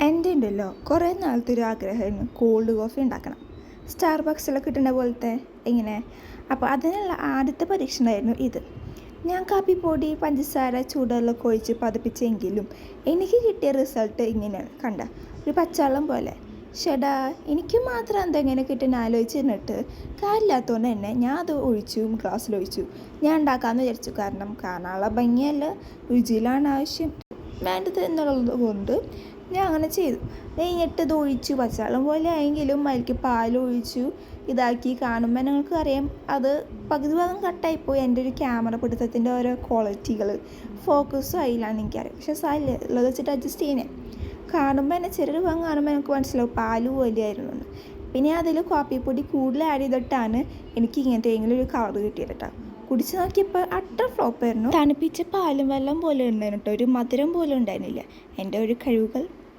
എൻ്റെ ഉണ്ടല്ലോ കുറേ നാളത്തെ ഒരു ആഗ്രഹമായിരുന്നു കോൾഡ് കോഫി ഉണ്ടാക്കണം. സ്റ്റാർബക്സിലൊക്കെ കിട്ടുന്ന പോലത്തെ ഇങ്ങനെ. അപ്പോൾ അതിനുള്ള ആദ്യത്തെ പരീക്ഷണമായിരുന്നു ഇത്. ഞാൻ കാപ്പിപ്പൊടി പഞ്ചസാര ചൂടുവെള്ളമൊക്കെ ഒഴിച്ച് പതിപ്പിച്ചെങ്കിലും എനിക്ക് കിട്ടിയ റിസൾട്ട് ഇങ്ങനെയാണ്. കണ്ട ഒരു പച്ചവെള്ളം പോലെ. ഷെടാ എനിക്ക് മാത്രം എന്തെങ്ങനെ കിട്ടുന്ന ആലോചിച്ചിരുന്നിട്ട് കാര്യമില്ലാത്തതുകൊണ്ട് തന്നെ ഞാൻ അത് ഗ്ലാസ്സിലൊഴിച്ചു. ഞാൻ ഉണ്ടാക്കാമെന്ന് വിചാരിച്ചു. കാരണം കാണാനുള്ള ഭംഗിയല്ല, രുചിയിലാണ് ആവശ്യം വേണ്ടത് എന്നുള്ളത് കൊണ്ട് ഞാൻ അങ്ങനെ ചെയ്തു. കഴിഞ്ഞിട്ട് ഇത് ഒഴിച്ചു, പച്ചവെള്ളം പോലെ ആയെങ്കിലും അതിലേക്ക് പാലൊഴിച്ചു ഇതാക്കി. കാണുമ്പോൾ ഞങ്ങൾക്ക് അറിയാം അത് പകുതി ഭാഗം കട്ടായിപ്പോയി. എൻ്റെ ഒരു ക്യാമറ പിടുത്തത്തിൻ്റെ ഓരോ ക്വാളിറ്റികൾ ഫോക്കസും അതിലാണ് എനിക്കറിയാം. പക്ഷേ സാരില്ല, ഉള്ളത് വെച്ചിട്ട് അഡ്ജസ്റ്റ് ചെയ്യുന്നേ. കാണുമ്പോൾ തന്നെ ചെറിയൊരു ഭാഗം കാണുമ്പോൾ എനിക്ക് മനസ്സിലാവും പാല് പോലെയായിരുന്നു എന്ന്. പിന്നെ അതിൽ കാപ്പിപ്പൊടി കൂടുതൽ ആഡ് ചെയ്തിട്ടാണ് എനിക്ക് ഇങ്ങനത്തെ ഏതെങ്കിലും ഒരു കളർ കിട്ടിയത് കേട്ടോ. കുടിച്ച് നോക്കിയപ്പോൾ അട്ടർ ഫ്ലോപ്പായിരുന്നു. തണുപ്പിച്ച പാലും വെള്ളം പോലെ ഉണ്ടായിരുന്നു കേട്ടോ, ഒരു മധുരം പോലും ഉണ്ടായിരുന്നില്ല. എൻ്റെ ഒരു കഴിവുകൾ